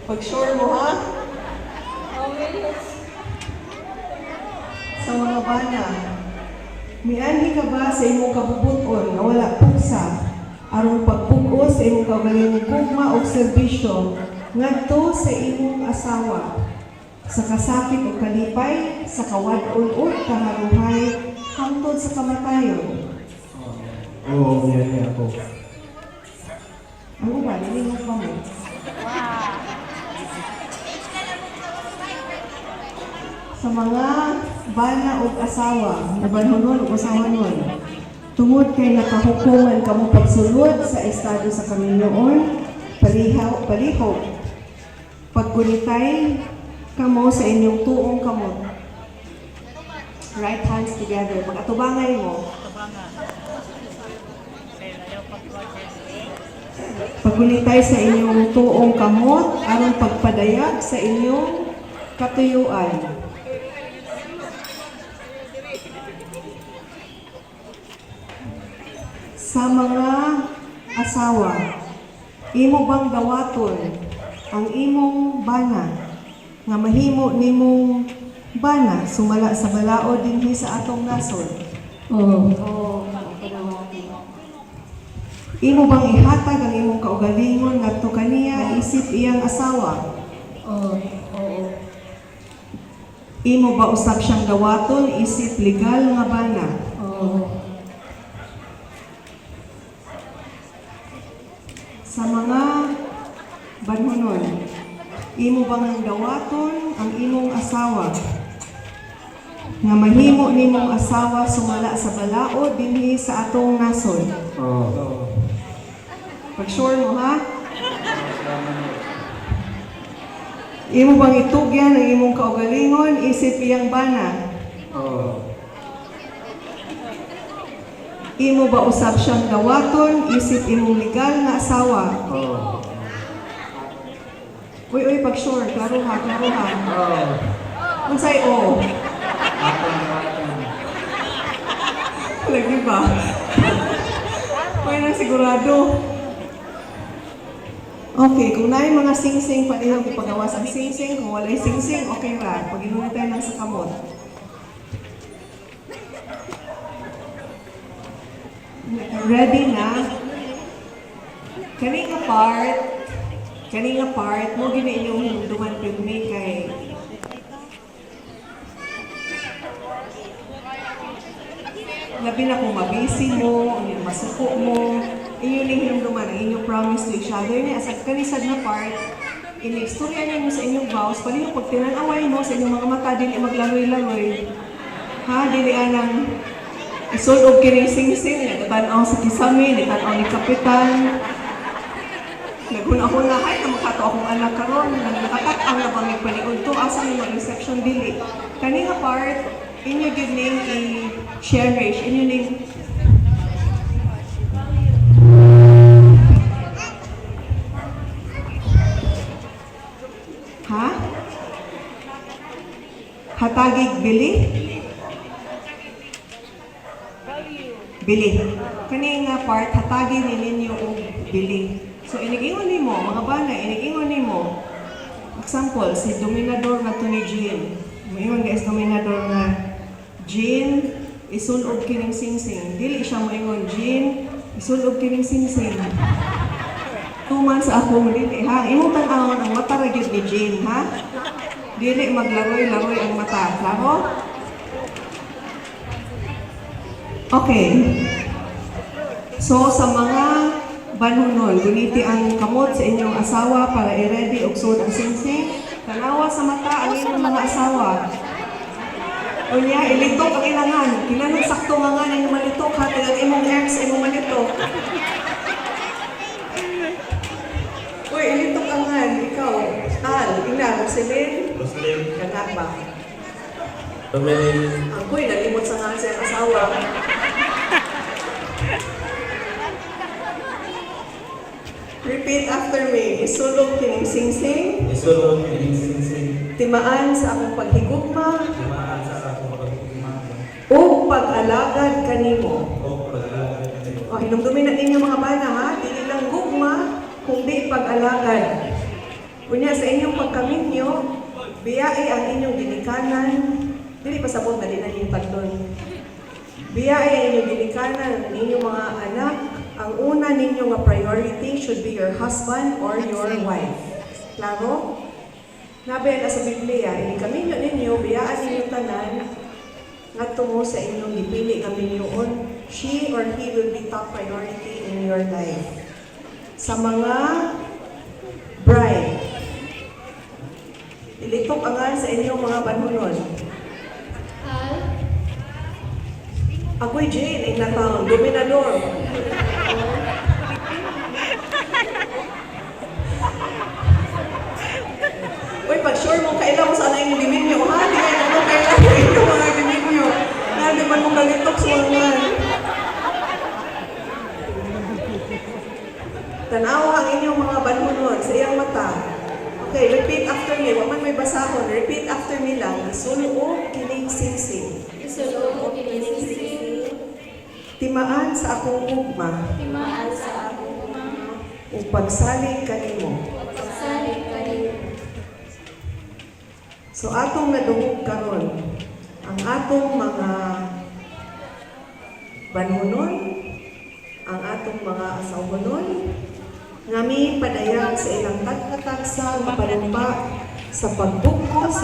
Pag-sure mo, ha? Sa mga bana, mianhi ka ba sa imong kabubuton na wala pugsa aron pagpug-o sa imong kaugalingong gugma o serbisyo ngadto sa imong asawa sa kasakit o kalipay, sa kawad-on o kaharuhay hangtod sa kamatayon? Oo, yan ako. Ano ba? Nilingog ba mo? Sa mga bana o asawa, nabanhonon o asawa nun, tungod kay nakahukuman kamo pagsulod sa estado sa Kaminoon, palihog, paggunitay kamo sa inyong tuong kamot. Right hands together. Pag-atubangay mo. Paggunitay sa inyong tuong kamot, aron pagpadayag sa inyong katuyuan. Sa mga asawa, imo bang dawaton ang imong bana nga mahimo nimong bana sumala sa balao dinhi sa atong nasod? Oo. Imo bang ihatag ang imong kaugalingon ngadto kaniya isip iyang asawa? Oo. Imo ba usab siyang dawaton isip legal nga bana? Oo. Sa mga banhunon, imo bang dawaton ang imong asawa nga mahimo nimong asawa sumala sa balao dinhi sa atong nasod? Oo. Pag-sure mo, ha? Imo bang itugyan ang imong kaugalingon isip iyang bana? Oo. Imo ba usab siyang dawaton isip imong legal nga asawa? Oo. Uy, pag-sure. Klaro ha. Oo. Unsay o? Lagi ba? May na sigurado. Okay, kung naay mga sing-sing, palihog ipagawas ang sing-sing. Kung walay sing-sing, okay ra. Pag-inulit tayo lang sa kamot. Ready na? Kaninga part, mo gina inyong hinunduman pirmi kay labi na kung mabisi mo, ang masuko mo, inyo ning hinunduman, ang inyong promise to each other niya. As kanisad na part, in-istorya niyo sa inyong vows, palihog pag tinanaway mo sa inyong mga mata, dili maglaroy-laroy. Ha? Dili anang isulog kining sing-sing, nagtanaw sa kisame, nagtanaw ni Kapitan. Naghuna-huna, ay, namakato akong anak karon, nakatataw na ba may paniod to, asa may mag-reception dili. Kanina part, inyo give name i-cherish, inyo name ha? Hatagig bili? Bili. Kani nga part, hatagi ni ninyo og bili. So, inigingon nimo, mga bana, inigingon nimo. Example, si Dominador nga to ni Jean. Moingon guys, Dominador nga, Jean, isunog kining sing-sing. Dili siya moingon, Jean, isunog kining sing-sing. 2 months ako, dili ha. Imong tan-awon ang mata ra gyud ni Jean, ha? Dili maglaroy-laroy ang mata. Klaro? Okay. So, sa mga banhunon, guniti ang kamot sa inyong asawa para i-ready og sud ang sing-sing. Tanawa sa mata ang inyong mga asawa. Unya, ilitok ang ilangan. Kinanong sakto nga inyong malitok ha. Tagang imong ex, imong malitok. Uy, ilitok ang nga. Ikaw, Al, ina, Roselyn. Kanak ba? Ang kuy, nalimot sa nga sa iyong asawa. Repeat after me. Isulog kining sing-sing. Isulog kining sing-sing. Timaan sa akong paghigugma. Timaan sa akong pagkikima. O pag-alagad kanimo. O pag-alagad kanimo. Hinumdumin na ninyo mga bana ha. Dili lang gugma, kundi pag-alagad. Unya sa inyong pagkaminyo, biyae ang inyong ginikanan, dili pasabot na din ang inyong pagdon. Biyae ang inyong ginikanan ang inyong mga anak. Ang una ninyo nga priority should be your husband or your wife. Klaro? Nabi na sa Biblia, inikaminyo ninyo, biyaan ninyo tanan, ngadto mo sa inyong gipili nga minyoon, she or he will be top priority in your life. Sa mga bride, ilitok angan sa inyong mga banunon. Ako'y Jane, na taon, dominador. Uy, pag sure mo, kailan mo sana yung diminyo, ha? Di kayo mo kailan yung mga diminyo. Di man mo kalitok sa mga. Tanawa ang inyong mga banunon sa iyang mata. Okay, repeat after me. Waman may basahon. Repeat after me lang. Isulo kining singsing. Isulo o kinisisi, Timaan sa akong ugma. timaan sa akong mga Ug pagsalig kanimo. pagsalig kanimo. So atong nadungog karon ang atong mga banunon, ang atong mga asawanon, ngami padayag sa ilang tagkatagsa nga panumpa sa pagbukod sa